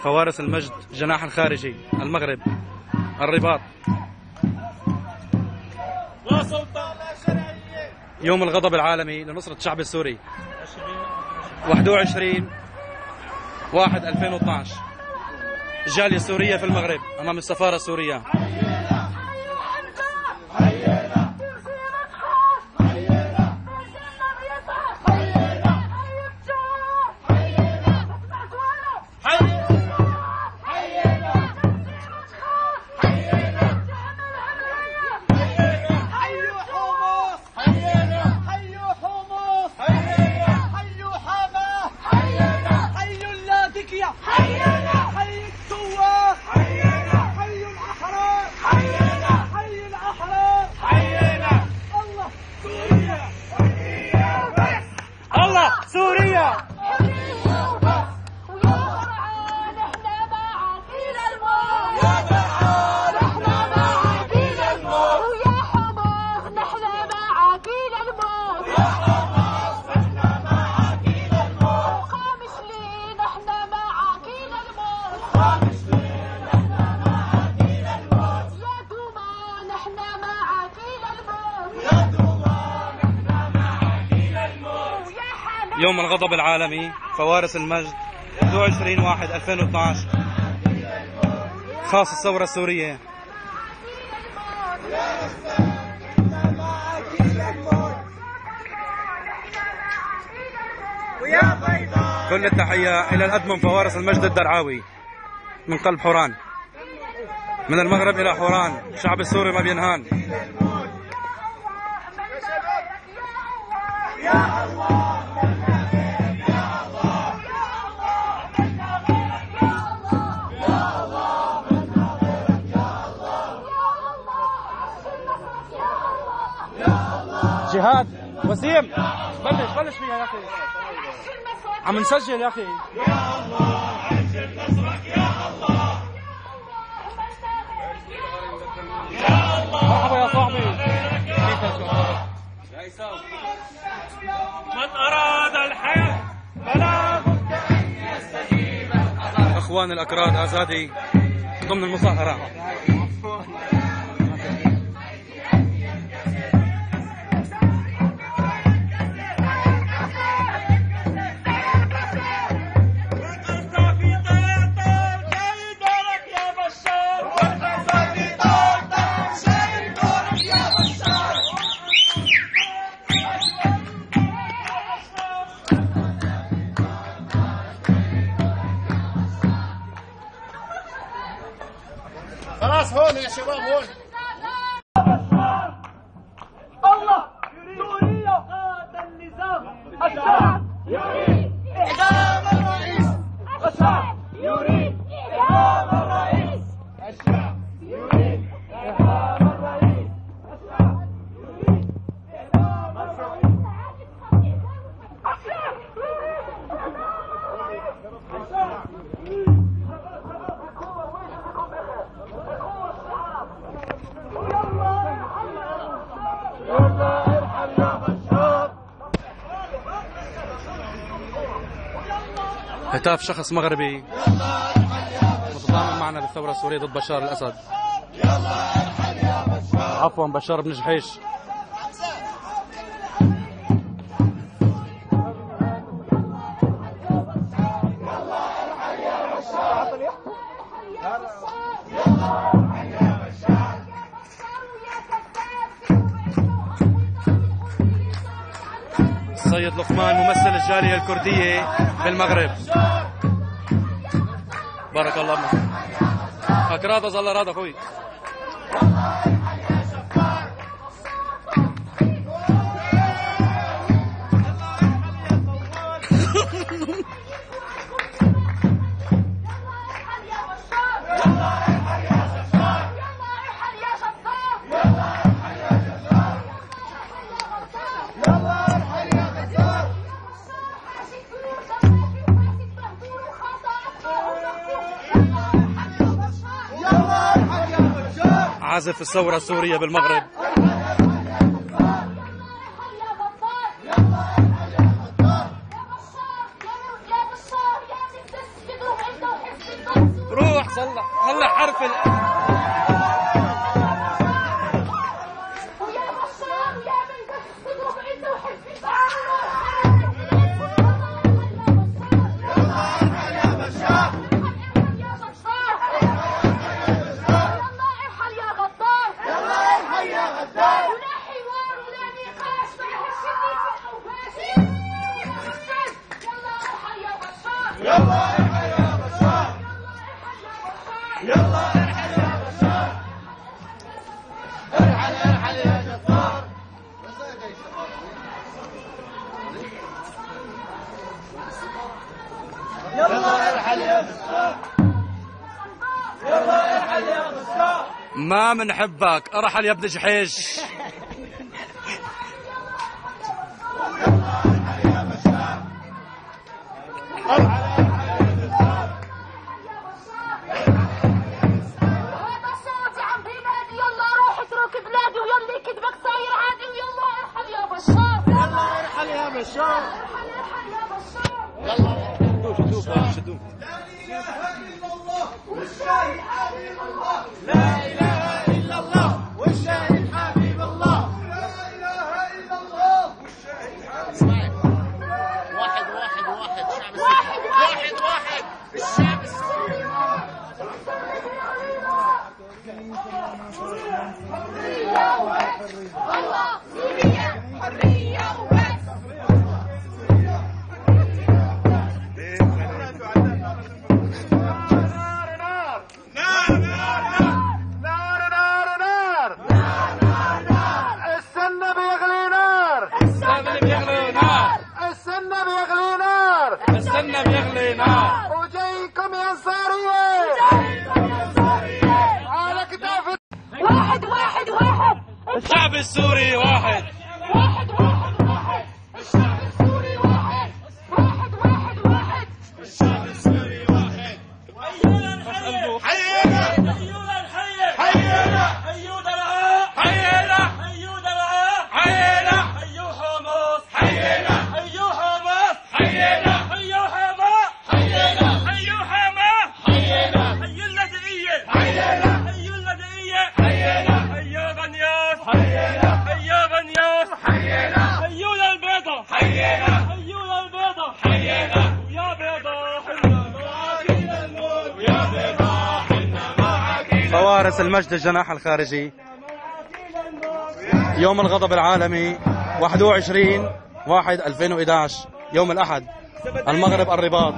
فوارس المجد جناح الخارجي المغرب الرباط. يوم الغضب العالمي لنصرة الشعب السوري 21/1/2012. الجالية السورية في المغرب أمام السفارة السورية. يوم الغضب العالمي فوارس المجد 21/1/2012 خاص الثورة السورية. كل التحية إلى الأدمن فوارس المجد الدرعاوي من قلب حوران، من المغرب إلى حوران. الشعب السوري ما بينهان. يا الله جهاد وسيم، بلش فيها يا اخي، عم نسجل يا اخي. يا الله عجل نصرك يا الله، يا الله. مرحبا يا صاحبي، كيفك يا عيسى؟ من اراد الحياه فلا بد ان يستجيب. اخوان الاكراد ازادي ضمن المظاهره. خلاص هون يا شباب هون. الله يريد هذا النظام. الشعب يريد إعدام الرئيس. الشعب يريد إعدام الرئيس. الشعب يريد إعدام الرئيس. الشعب يريد إعدام الرئيس. هتاف شخص مغربي متضامن معنا للثورة السورية ضد بشار الأسد، عفوا بشار بن جحيش. السيد لقمان ممثل الجالية الكردية بالمغرب. بارك الله فيك. هاك راضى ظل راضى اخوي. عازف الثورة السورية بالمغرب. صلح حرف ما منحبك، ارحل يا ابن جحيش. وجايكم يا انصاريه على كتاف واحد واحد واحد الشعب السوري واحد. واحد واحد واحد الشعب السوري واحد. واحد واحد واحد الشعب السوري واحد. حيونا الحي حينا حيونا الحي حينا حيو درعا حينا حيو درعا حينا حيو حمص حينا حيو حمص حينا حيو حما حينا حيو حما حينا حيو اللدئية حينا حيو اللدئية حينا حيو بنياس حينا حيو بنياس حينا حيونا البيضة حينا حيونا البيضة حينا ويا بيضة حنا معاكينا الموت ويا بيضا حنا معاكينا فوارس المجد الجناح الخارجي. يوم الغضب العالمي 21/1/2011 يوم الأحد، المغرب الرباط.